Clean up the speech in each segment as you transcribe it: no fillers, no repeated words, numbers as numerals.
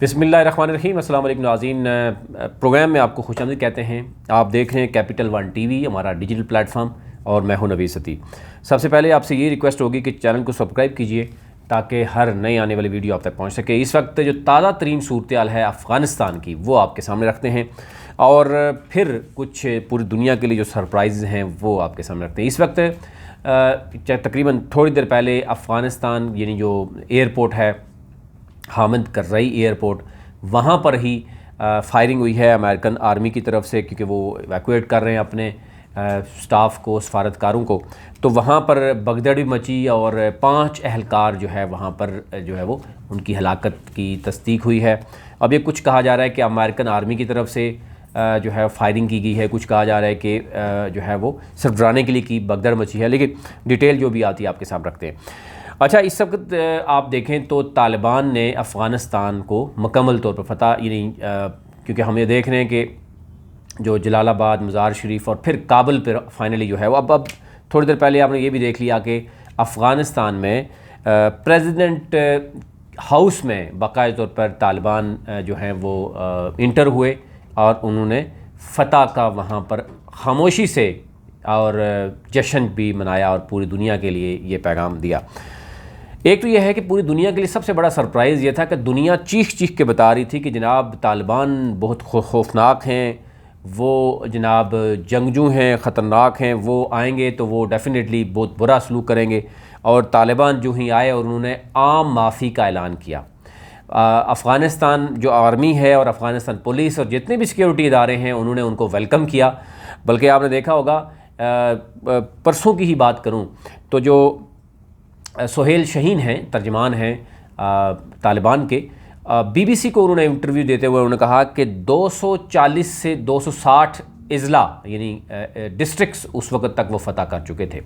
बिस्मिल्लाहिर्रहमानिर्रहीम। अस्सलाम वालेकुम नाज़रीन, प्रोग्राम में आपको खुशामदीद कहते हैं। आप देख रहे हैं कैपिटल वन टीवी, हमारा डिजिटल प्लेटफॉर्म, और मैं हूं नवीद सती। सबसे पहले आपसे ये रिक्वेस्ट होगी कि चैनल को सब्सक्राइब कीजिए ताकि हर नई आने वाली वीडियो आप तक पहुंच सके। इस वक्त जो ताज़ा तरीन सूरत हाल है अफ़गानिस्तान की, वो आपके सामने रखते हैं, और फिर कुछ पूरी दुनिया के लिए जो सरप्राइज़ हैं वो आपके सामने रखते हैं। इस वक्त तकरीबन थोड़ी देर पहले अफ़गानिस्तान यानी जो एयरपोर्ट है हामिद करज़ई एयरपोर्ट, वहाँ पर ही फायरिंग हुई है अमेरिकन आर्मी की तरफ से, क्योंकि वो इवैक्यूएट कर रहे हैं अपने स्टाफ को, सफारतकारों को। तो वहाँ पर भगदड़ मची और 5 एहलकार जो है वहाँ पर जो है वो उनकी हलाकत की तस्दीक हुई है। अब ये कुछ कहा जा रहा है कि अमेरिकन आर्मी की तरफ से जो है फायरिंग की गई है, कुछ कहा जा रहा है कि जो है वो सिर्फ डराने के लिए की भगदड़ मची है, लेकिन डिटेल जो भी आती है आपके सामने रखते हैं। अच्छा, इस वक्त आप देखें तो तालिबान ने अफ़गानिस्तान को मुकम्मल तौर पर फतह, यानी क्योंकि हम ये देख रहे हैं कि जो जलालाबाद, मज़ार शरीफ और फिर काबुल पर फाइनली जो है वो अब थोड़ी देर पहले आपने ये भी देख लिया कि अफ़गानिस्तान में प्रेसिडेंट हाउस में बाकायदा तौर पर तालिबान जो हैं वो इंटर हुए और उन्होंने फ़तह का वहाँ पर खामोशी से और जश्न भी मनाया और पूरी दुनिया के लिए ये पैगाम दिया। एक तो यह है कि पूरी दुनिया के लिए सबसे बड़ा सरप्राइज़ ये था कि दुनिया चीख चीख के बता रही थी कि जनाब तालिबान बहुत खौफनाक हैं, वो जनाब जंगजू हैं, ख़तरनाक हैं, वो आएंगे तो वो डेफिनेटली बहुत बुरा सलूक करेंगे। और तालिबान जो ही आए और उन्होंने आम माफ़ी का ऐलान किया। अफ़गानिस्तान जो आर्मी है और अफ़गानिस्तान पुलिस और जितने भी सिक्योरिटी इदारे हैं उन्होंने उनको वेलकम किया। बल्कि आपने देखा होगा, परसों की ही बात करूं तो जो सोहेल शहीन हैं, तर्जमान हैं तालिबान के, बीबीसी को उन्होंने इंटरव्यू देते हुए उन्होंने कहा कि 240 से 260 इज़ला यानी डिस्ट्रिक्ट्स उस वक्त तक वो फ़तह कर चुके थे।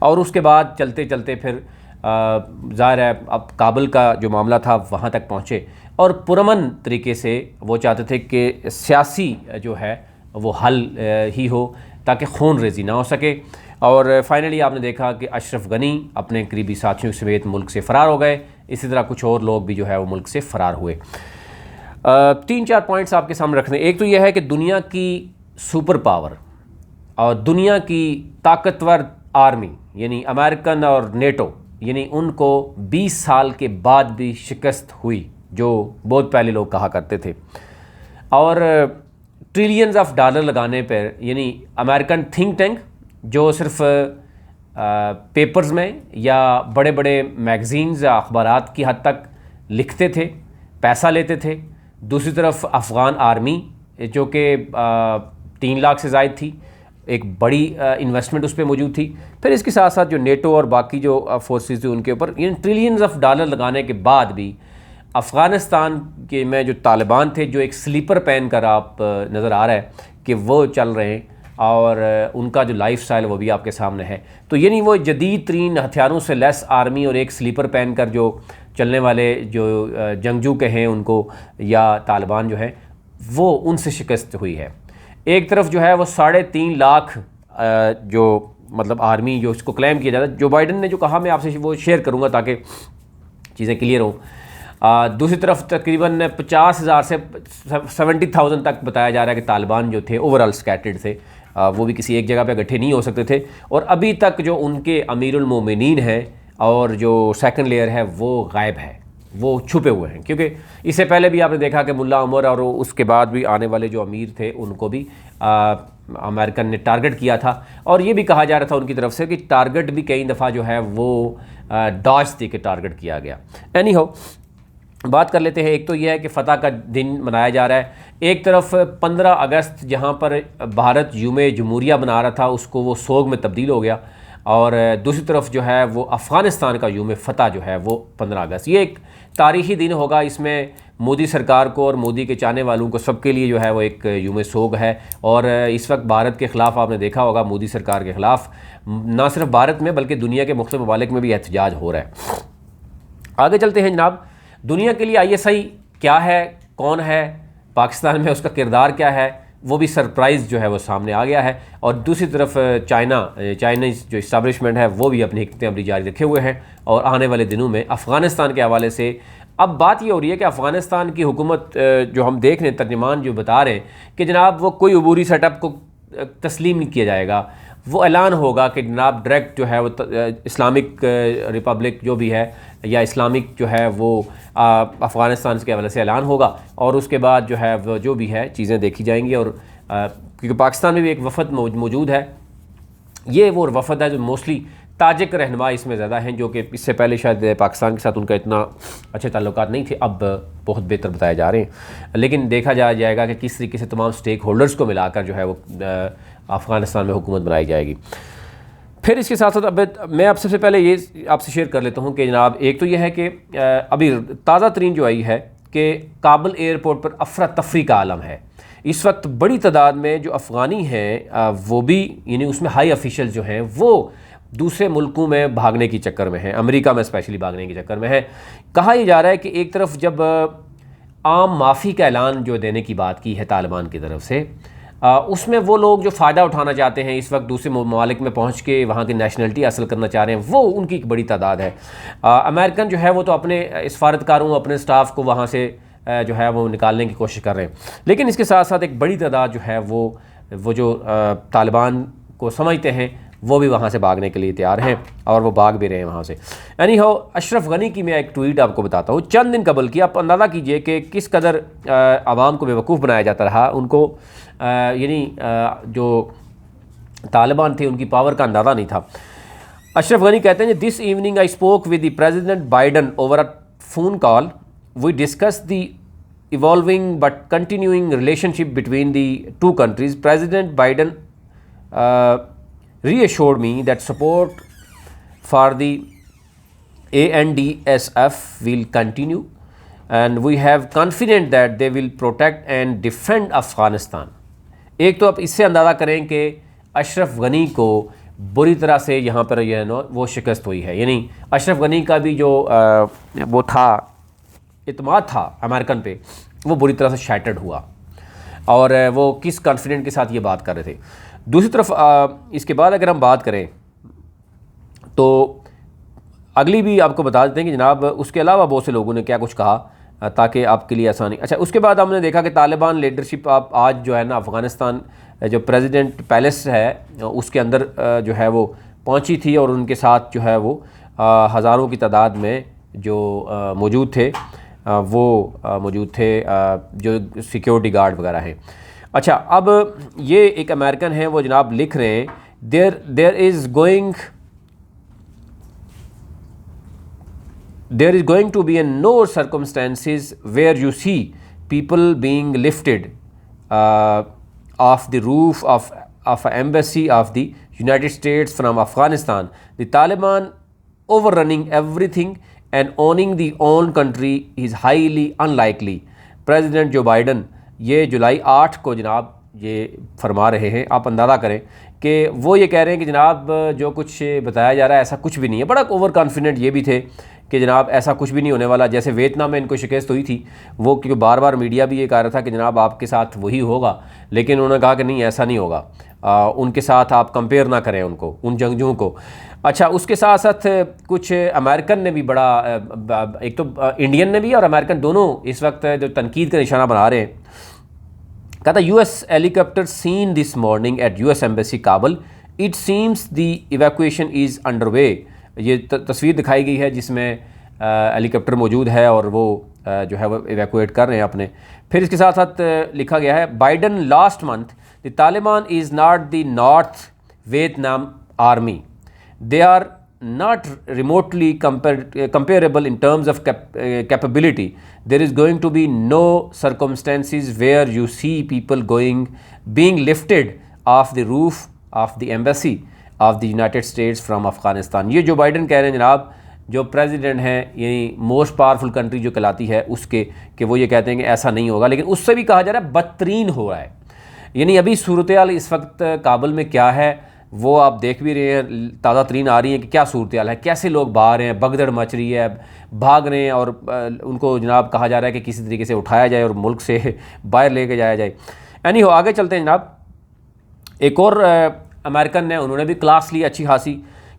और उसके बाद चलते चलते फिर ज़ाहिर है अब काबुल का जो मामला था वहाँ तक पहुँचे और पुरअमन तरीके से वो चाहते थे कि सियासी जो है वो हल ही हो ताकि खून रेजी ना हो सके। और फाइनली आपने देखा कि अशरफ गनी अपने करीबी साथियों समेत मुल्क से फ़रार हो गए। इसी तरह कुछ और लोग भी जो है वो मुल्क से फ़रार हुए। 3-4 पॉइंट्स आपके सामने रखने। एक तो यह है कि दुनिया की सुपर पावर और दुनिया की ताकतवर आर्मी यानी अमेरिकन और नेटो, यानी उनको 20 साल के बाद भी शिकस्त हुई, जो बहुत पहले लोग कहा करते थे। और ट्रिलियंस ऑफ डॉलर लगाने पर, यानी अमेरिकन थिंक टैंक जो सिर्फ पेपर्स में या बड़े बड़े मैगज़ीन्स या अखबारात की हद तक लिखते थे, पैसा लेते थे। दूसरी तरफ अफ़गान आर्मी जो कि 3 लाख से ज़ायद थी, एक बड़ी इन्वेस्टमेंट उस पर मौजूद थी। फिर इसके साथ साथ जो नेटो और बाकी जो फोर्सेस थे उनके ऊपर इन ट्रिलियंस ऑफ डॉलर लगाने के बाद भी अफ़गानिस्तान के में जो तालिबान थे, जो एक स्लीपर पहन कर आप नज़र आ रहा है कि वो चल रहे हैं और उनका जो लाइफ स्टाइल वो भी आपके सामने है। तो यानी वो जदीद तरीन हथियारों से लेस आर्मी और एक स्लीपर पहन कर जो चलने वाले जो जंगजू के हैं उनको, या तालिबान जो है वो उनसे शिकस्त हुई है। एक तरफ जो है वो 3.5 लाख जो मतलब आर्मी जो इसको क्लेम किया जाता है, जो बाइडन ने जो कहा मैं आपसे वो शेयर करूँगा ताकि चीज़ें क्लियर हों। दूसरी तरफ तकरीबन 50,000 से 70,000 तक बताया जा रहा है कि तालिबान जो थे ओवरऑल स्कैटर्ड थे, वो भी किसी एक जगह पे इकट्ठे नहीं हो सकते थे। और अभी तक जो उनके अमीरुल मोमिनीन हैं और जो सेकंड लेयर है वो गायब है, वो छुपे हुए हैं। क्योंकि इससे पहले भी आपने देखा कि मुल्ला उमर और उसके बाद भी आने वाले जो अमीर थे उनको भी अमेरिकन ने टारगेट किया था। और ये भी कहा जा रहा था उनकी तरफ से कि टारगेट भी कई दफ़ा जो है वो डॉज दे के टारगेट किया गया। एनी हो, बात कर लेते हैं। एक तो यह है कि फ़तह का दिन मनाया जा रहा है। एक तरफ 15 अगस्त जहाँ पर भारत यूम जमहूरिया मना रहा था उसको वो सोग में तब्दील हो गया, और दूसरी तरफ जो है वो अफ़गानिस्तान का यूम फ़तह जो है वो 15 अगस्त। ये एक तारीख़ी दिन होगा। इसमें मोदी सरकार को और मोदी के चाहने वालों को सबके लिए जो है वो एक यूम सोग है। और इस वक्त भारत के ख़िलाफ़ आपने देखा होगा, मोदी सरकार के ख़िलाफ़ ना सिर्फ भारत में बल्कि दुनिया के मुख्तलिफ़ ममालिक में भी एहतजाज हो रहा है। आगे चलते हैं जनाब। दुनिया के लिए ISI क्या है, कौन है, पाकिस्तान में उसका किरदार क्या है, वो भी सरप्राइज़ जो है वो सामने आ गया है। और दूसरी तरफ चाइनीज़ जो इस्टेब्लिशमेंट है वो भी अपनी हिकमत अमली जारी रखे हुए हैं और आने वाले दिनों में अफ़गानिस्तान के हवाले से अब बात ये हो रही है कि अफ़गानिस्तान की हुकूमत जो हम देख रहे हैं, तर्जमान जो बता रहे हैं कि जनाब वो कोई अबूरी सेटअप को तस्लीम नहीं किया जाएगा। वो ऐलान होगा कि जनाब डायरेक्ट जो है वो इस्लामिक रिपब्लिक जो भी है या इस्लामिक जो है वो अफ़गानिस्तान के हवाले से ऐलान होगा, और उसके बाद जो है वो जो भी है चीज़ें देखी जाएंगी। और क्योंकि पाकिस्तान में भी एक वफ़द मौजूद है, ये वो वफ़द है जो मोस्टली ताजिक रहनुमा इसमें ज़्यादा हैं, जो कि इससे पहले शायद पाकिस्तान के साथ उनका इतना अच्छे ताल्लुकात नहीं थे, अब बहुत बेहतर बताए जा रहे हैं। लेकिन देखा जाएगा कि किस तरीके से तमाम स्टेक होल्डर्स को मिलाकर जो है वो अफ़गानिस्तान में हुकूमत बनाई जाएगी। फिर इसके साथ साथ अब मैं आप सबसे पहले ये आपसे शेयर कर लेता हूँ कि जनाब एक तो यह है कि अभी ताज़ा तरीन जो आई है कि काबुल एयरपोर्ट पर अफरा तफरी का आलम है। इस वक्त बड़ी तादाद में जो अफ़गानी हैं वो भी, यानी उसमें हाई ऑफिशियल जो हैं वो दूसरे मुल्कों में भागने की चक्कर में हैं, अमेरिका में स्पेशली भागने के चक्कर में है। कहा यह जा रहा है कि एक तरफ जब आम माफ़ी का ऐलान जो देने की बात की है तालिबान की तरफ से, उसमें वो लोग जो फ़ायदा उठाना चाहते हैं इस वक्त दूसरे ममालिक में पहुँच के वहाँ की नेशनलिटी हासिल करना चाह रहे हैं, वो उनकी एक बड़ी तादाद है। अमेरिकन जो है वो तो अपने सफारतकारों, अपने स्टाफ को वहाँ से जो है वो निकालने की कोशिश कर रहे हैं, लेकिन इसके साथ साथ एक बड़ी तादाद जो है वो जो तालिबान को समझते हैं वो भी वहाँ से भागने के लिए तैयार हैं, और वो भाग भी रहे हैं वहाँ से। एनी हाउ, अशरफ गनी की मैं एक ट्वीट आपको बताता हूँ चंद दिन कबल की। आप अंदाज़ा कीजिए कि किस कदर आवाम को बेवकूफ़ बनाया जाता रहा, उनको यानी जो तालिबान थे उनकी पावर का अंदाज़ा नहीं था। अशरफ गनी कहते हैं, this evening I spoke with the president Biden over a phone call, we discuss the evolving but continuing relationship between the two countries. President Biden reassured me that support for the ANDSF will continue and we have confident that they will protect and defend Afghanistan. एक तो आप इससे अंदाज़ा करें कि अशरफ गनी को बुरी तरह से यहाँ पर यह वो शिकस्त हुई है, यानी अशरफ गनी का भी जो वो था इत्मीनान था अमेरिकन पे, वो बुरी तरह से शैटर्ड हुआ, और वो किस कॉन्फिडेंट के साथ ये बात कर रहे थे। दूसरी तरफ इसके बाद अगर हम बात करें तो अगली भी आपको बता देते हैं कि जनाब उसके अलावा बहुत से लोगों ने क्या कुछ कहा ताकि आपके लिए आसानी। अच्छा, उसके बाद हमने देखा कि तालिबान लीडरशिप आप आज जो है ना अफ़गानिस्तान जो प्रेसिडेंट पैलेस है उसके अंदर जो है वो पहुंची थी, और उनके साथ जो है वो हज़ारों की तादाद में जो मौजूद थे वो मौजूद थे जो सिक्योरिटी गार्ड वगैरह हैं। अच्छा, अब ये एक अमेरिकन है, वो जनाब लिख रहे हैं, there is going to be in no circumstances where you see people being lifted off the roof of embassy of the United States from Afghanistan, the Taliban overrunning everything and owning the own country is highly unlikely. President जो Biden ये जुलाई 8 को जनाब ये फरमा रहे हैं। आप अंदाज़ा करें कि वो ये कह रहे हैं कि जनाब जो कुछ बताया जा रहा है ऐसा कुछ भी नहीं है। बड़ा ओवर कॉन्फिडेंट ये भी थे कि जनाब ऐसा कुछ भी नहीं होने वाला। जैसे वियतनाम में इनको शिकस्त हुई थी, वो क्योंकि बार बार मीडिया भी ये कह रहा था कि जनाब आपके साथ वही होगा, लेकिन उन्होंने कहा कि नहीं ऐसा नहीं होगा, उनके साथ आप कंपेयर ना करें उनको, उन जंगजुओं को। अच्छा, उसके साथ साथ कुछ अमेरिकन ने भी बड़ा, एक तो इंडियन ने भी और अमेरिकन दोनों इस वक्त जो तनकीद का निशाना बना रहे हैं। कहता US helicopter scene this morning at US embassy Kabul, it seems the evacuation is underway. ये तस्वीर दिखाई गई है जिसमें हेलीकॉप्टर मौजूद है और वो जो है वो इवैक्यूएट कर रहे हैं अपने। फिर इसके साथ साथ लिखा गया है, Biden last month the Taliban is not the north Vietnam army, they are not remotely comparable in terms of capability. There is going to be no circumstances where you see people being lifted off the roof of the embassy of the United States from Afghanistan. ये जो Biden कह रहे हैं जनाब, जो president हैं यानी most powerful country जो कहलाती है उसके, कि वो ये कहते हैं कि ऐसा नहीं होगा, लेकिन उससे भी कहा जा रहा है बदतरीन हो रहा है। यानी अभी सूरत हाल इस वक्त काबुल में क्या है वो आप देख भी रहे हैं, ताज़ा तरीन आ रही है कि क्या सूरत हाल है, कैसे लोग बाहर हैं, भगदड़ मच रही है, भाग रहे हैं, और उनको जनाब कहा जा रहा है कि किसी तरीके से उठाया जाए और मुल्क से बाहर लेके जाया जाए। एनी हो, आगे चलते हैं जनाब। एक और अमेरिकन ने, उन्होंने भी क्लास ली अच्छी खासी।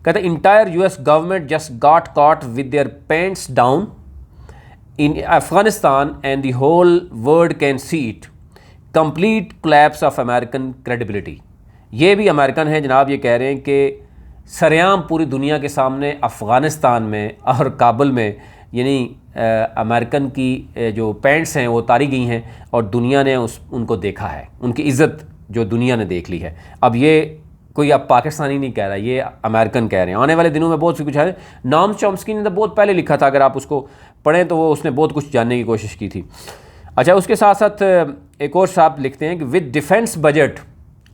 कहते हैं, entire US government just got caught with their paints down in Afghanistan and the whole world can see it. Complete collapse of American credibility. ये भी अमेरिकन है जनाब, ये कह रहे हैं कि सरेआम पूरी दुनिया के सामने अफ़गानिस्तान में और काबुल में यानी अमेरिकन की जो पैंट्स हैं वो उतारी गई हैं और दुनिया ने उनको देखा है, उनकी इज़्ज़त जो दुनिया ने देख ली है। अब ये कोई अब पाकिस्तानी नहीं कह रहा, ये अमेरिकन कह रहे हैं। आने वाले दिनों में बहुत सी कुछ है। नॉम चॉम्स्की ने तो बहुत पहले लिखा था, अगर आप उसको पढ़ें तो वो उसने बहुत कुछ जानने की कोशिश की थी। अच्छा, उसके साथ साथ एक और साहब लिखते हैं कि with defence budget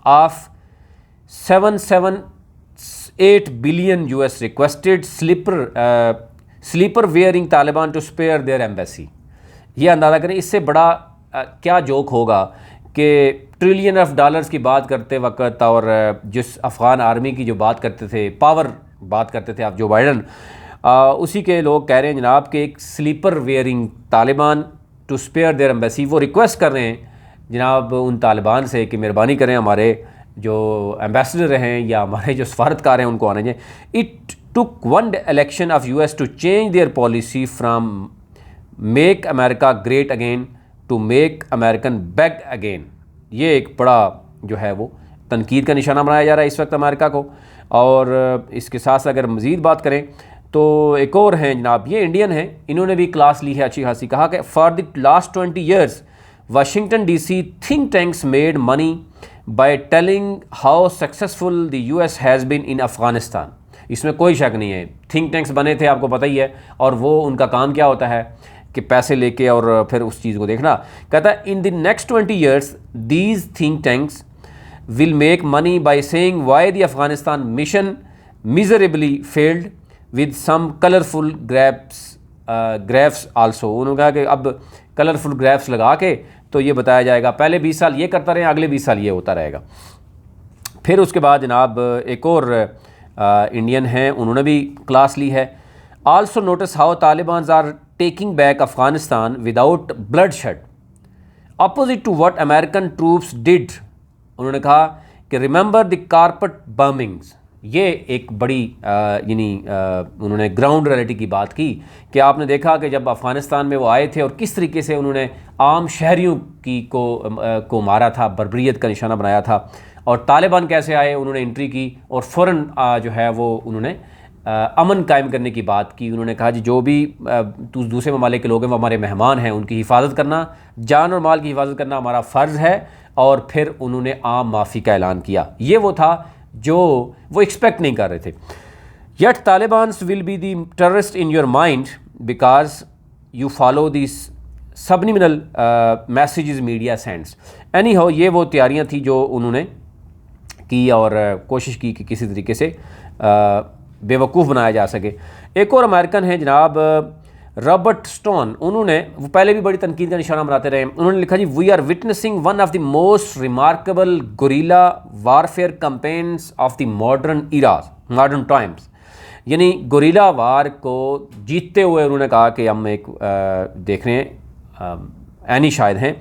of 778 billion US requested slipper wearing Taliban to spare their embassy. ये अंदाज़ा करें इससे बड़ा क्या जोक होगा कि ट्रिलियन ऑफ डॉलर्स की बात करते वक्त और जिस अफ़गान आर्मी की जो बात करते थे, पावर बात करते थे आप जो बाइडन, उसी के लोग कह रहे हैं जनाब कि एक slipper wearing Taliban to spare their embassy. वो रिक्वेस्ट कर रहे हैं जनाब उन तालिबान से कि मेहरबानी करें हमारे जो एम्बेसडर हैं या हमारे जो सफारतकार हैं उनको आने दें। It took one election of US to change their policy from make America great again to make American back again. ये एक बड़ा जो है वो तनकीद का निशाना बनाया जा रहा है इस वक्त अमेरिका को। और इसके साथ अगर मज़ीद बात करें तो एक और हैं जनाब, ये इंडियन हैं, इन्होंने भी क्लास ली है अच्छी खासी। कहा कि for the last 20 years Washington DC think tanks made money by telling how successful the US has been in Afghanistan. इसमें कोई शक नहीं है, थिंक टैंक्स बने थे, आपको पता ही है। और वो उनका काम क्या होता है कि पैसे लेके और फिर उस चीज़ को देखना। कहता है in the next 20 years these think tanks will make money by saying why the Afghanistan mission miserably failed with some colourful graphs also. उन्होंने कहा कि अब कलरफुल ग्राफ्स लगा के तो ये बताया जाएगा, पहले 20 साल ये करता रहे, अगले 20 साल ये होता रहेगा। फिर उसके बाद जनाब एक और इंडियन हैं, उन्होंने भी क्लास ली है। Also notice how Taliban are taking back Afghanistan without bloodshed opposite to what American troops did. उन्होंने कहा कि रिमेंबर द कारपेट बर्मिंग्स। ये एक बड़ी उन्होंने ग्राउंड रियलिटी की बात की कि आपने देखा कि जब अफ़गानिस्तान में वो आए थे और किस तरीके से उन्होंने आम शहरियों की को मारा था, बर्बरियत का निशाना बनाया था। और तालिबान कैसे आए, उन्होंने एंट्री की और फ़ौरन जो है वो उन्होंने अमन कायम करने की बात की। उन्होंने कहा जी जो भी दूसरे ममालिक के लोग हैं वो हमारे मेहमान हैं, उनकी हिफाजत करना, जान और माल की हिफाजत करना हमारा फ़र्ज़ है। और फिर उन्होंने आम माफ़ी का ऐलान किया। ये वो था जो वो एक्सपेक्ट नहीं कर रहे थे। Yet Talibans will be the terrorist in your mind because you follow this subliminal messages media sends. Anyhow ये वो तैयारियां थी जो उन्होंने की और कोशिश की कि किसी तरीके से बेवकूफ़ बनाया जा सके। एक और अमेरिकन है जनाब रॉबर्ट स्टोन, उन्होंने वो पहले भी बड़ी तनकीद का निशाना बनाते रहे। उन्होंने लिखा जी we are witnessing one of the most remarkable guerrilla warfare campaigns of the modern times. यानी गुरिल्ला वार को जीतते हुए उन्होंने कहा कि हम एक देख रहे हैं, एनी शायद हैं,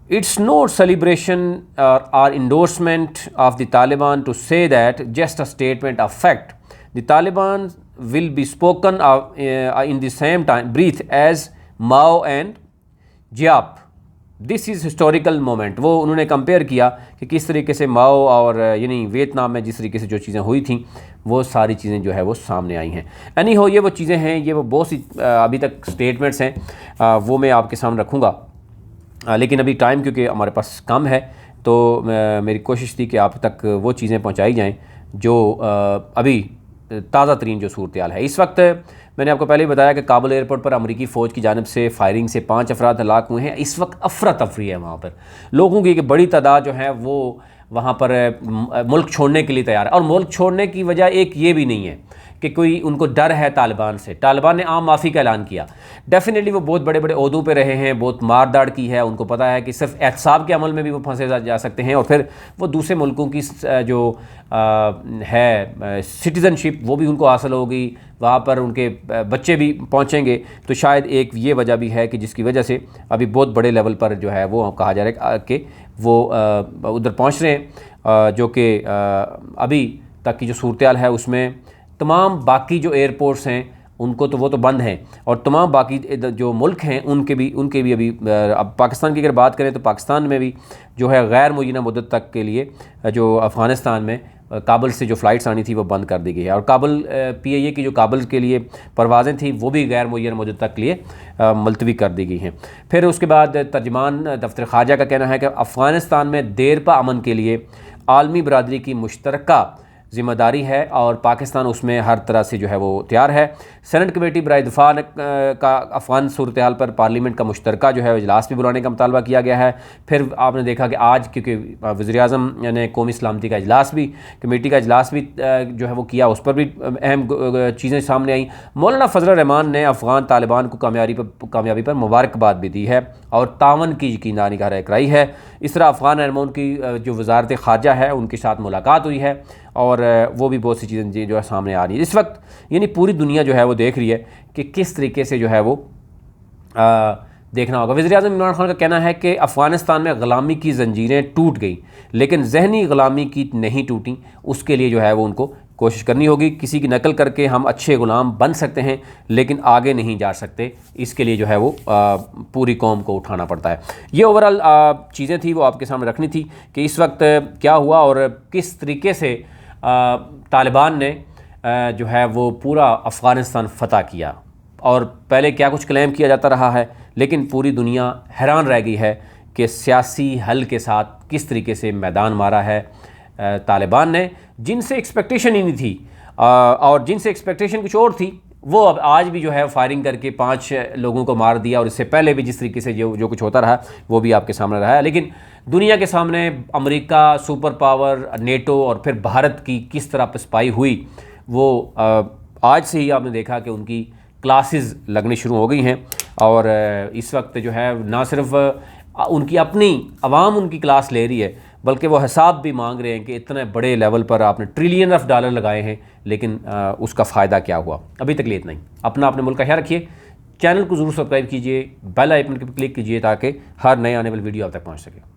it's no celebration or endorsement of the Taliban to say that just a statement of fact the Taliban will be spoken of in the same time breath as Mao and Giap. This is historical moment. वो उन्होंने compare किया कि किस तरीके से माओ और यानी Vietnam में जिस तरीके से जो चीज़ें हुई थी वो सारी चीज़ें जो है वो सामने आई हैं। एनी हो ये वो चीज़ें हैं, ये वो बहुत सी अभी तक स्टेटमेंट्स हैं, वो मैं आपके सामने रखूँगा। लेकिन अभी टाइम क्योंकि हमारे पास कम है तो मेरी कोशिश थी कि आप तक वो चीज़ें पहुँचाई जाएँ जो अभी ताज़ा तरीन जो सूरत हाल है। इस वक्त मैंने आपको पहले ही बताया कि काबुल एयरपोर्ट पर अमरीकी फ़ौज की जानिब से फायरिंग से 5 अफराद हलाक हुए हैं। इस वक्त अफरा तफरी है वहाँ पर, लोगों की एक बड़ी तादाद जो है वो वहाँ पर मुल्क छोड़ने के लिए तैयार है। और मुल्क छोड़ने की वजह एक ये भी नहीं है कि कोई उनको डर है तालिबान से। तालिबान ने आम माफ़ी का ऐलान किया। डेफिनेटली वो बहुत बड़े बड़े ओहदों पे रहे हैं, बहुत मार दाड़ की है, उनको पता है कि सिर्फ एहतसाब के अमल में भी वो फंसे जा सकते हैं और फिर वो दूसरे मुल्कों की जो है सिटीज़नशिप वो भी उनको हासिल होगी, वहाँ पर उनके बच्चे भी पहुँचेंगे। तो शायद एक ये वजह भी है कि जिसकी वजह से अभी बहुत बड़े लेवल पर जो है वो कहा जा रहा है कि वो उधर पहुँच रहे हैं, जो कि अभी तक की जो सूरत हाल है उसमें तमाम बाकी जो एयरपोर्ट्स हैं उनको तो वो तो बंद हैं, और तमाम बाकी जो मुल्क हैं उनके भी अभी अब पाकिस्तान की अगर बात करें तो पाकिस्तान में भी जो है गैर मुय्यना मुद्दत तक के लिए जो अफ़गानिस्तान में काबुल से जो फ़्लाइट्स आनी थी वो बंद कर दी गई है, और काबुल PIA की जो काबुल के लिए परवाज़ें थी वो भी गैर मुय्यना मुद्दत तक के लिए मुलतवी कर दी गई हैं। फिर उसके बाद तर्जमान दफ्तर ख़ारजा का कहना है कि अफ़गानिस्तान में देरपा अमन के लिए आलमी बरादरी की मुश्तरका ज़िम्मेदारी है और पाकिस्तान उसमें हर तरह से जो है वो तैयार है। सेनेट कमेटी बराए दिफा का अफ़गान सूरत हाल पर पार्लियामेंट का मुश्तरका जो है इजलास भी बुलाने का मुतालबा किया गया है। फिर आपने देखा कि आज क्योंकि वज़ीर-ए-आज़म ने कौमी सलामती का इजलास भी, कमेटी का इजलास भी जो है वो किया, उस पर भी अहम चीज़ें सामने आई। मौलाना फजल रहमान ने अफ़गान तालिबान को कामयाबी पर मुबारकबाद भी दी है और तावन की यकीनदानी का कराई है। इस तरह अफ़गान रहनुमाओं की जो वज़ारत ख़ारजा है उनके साथ मुलाकात हुई है और वो भी बहुत सी चीज़ें जो है सामने आ रही है इस वक्त। यानी पूरी दुनिया जो है वो देख रही है कि किस तरीके से जो है वो देखना होगा। वज़ीर-ए-आज़म इमरान खान का कहना है कि अफ़गानिस्तान में ग़ुलामी की ज़ंजीरें टूट गई लेकिन जहनी ग़ुलामी की नहीं टूटी, उसके लिए जो है वो उनको कोशिश करनी होगी। किसी की नकल करके हम अच्छे ग़ुलाम बन सकते हैं लेकिन आगे नहीं जा सकते, इसके लिए जो है वो पूरी कौम को उठाना पड़ता है। ये ओवरऑल चीज़ें थी वो आपके सामने रखनी थी कि इस वक्त क्या हुआ और किस तरीके से तालिबान ने जो है वो पूरा अफ़गानिस्तान फ़तह किया, और पहले क्या कुछ क्लेम किया जाता रहा है लेकिन पूरी दुनिया हैरान रह गई है कि सियासी हल के साथ किस तरीके से मैदान मारा है तालिबान ने, जिनसे एक्सपेक्टेशन ही नहीं थी और जिनसे एक्सपेक्टेशन कुछ और थी, वो अब आज भी जो है फायरिंग करके 5 लोगों को मार दिया, और इससे पहले भी जिस तरीके से जो कुछ होता रहा वो भी आपके सामने रहा है। लेकिन दुनिया के सामने अमेरिका, सुपर पावर, नेटो और फिर भारत की किस तरह पसपाई हुई, वो आज से ही आपने देखा कि उनकी क्लासेस लगनी शुरू हो गई हैं। और इस वक्त जो है ना सिर्फ उनकी अपनी आवाम उनकी क्लास ले रही है बल्कि वो हिसाब भी मांग रहे हैं कि इतने बड़े लेवल पर आपने ट्रिलियन ऑफ डॉलर लगाए हैं लेकिन उसका फ़ायदा क्या हुआ। अभी तक इतना ही। अपने मुल्क का ख्याल रखिए। चैनल को ज़रूर सब्सक्राइब कीजिए, बेल आइकन पर क्लिक कीजिए ताकि हर नए आने वाली वीडियो आप तक पहुँच सके।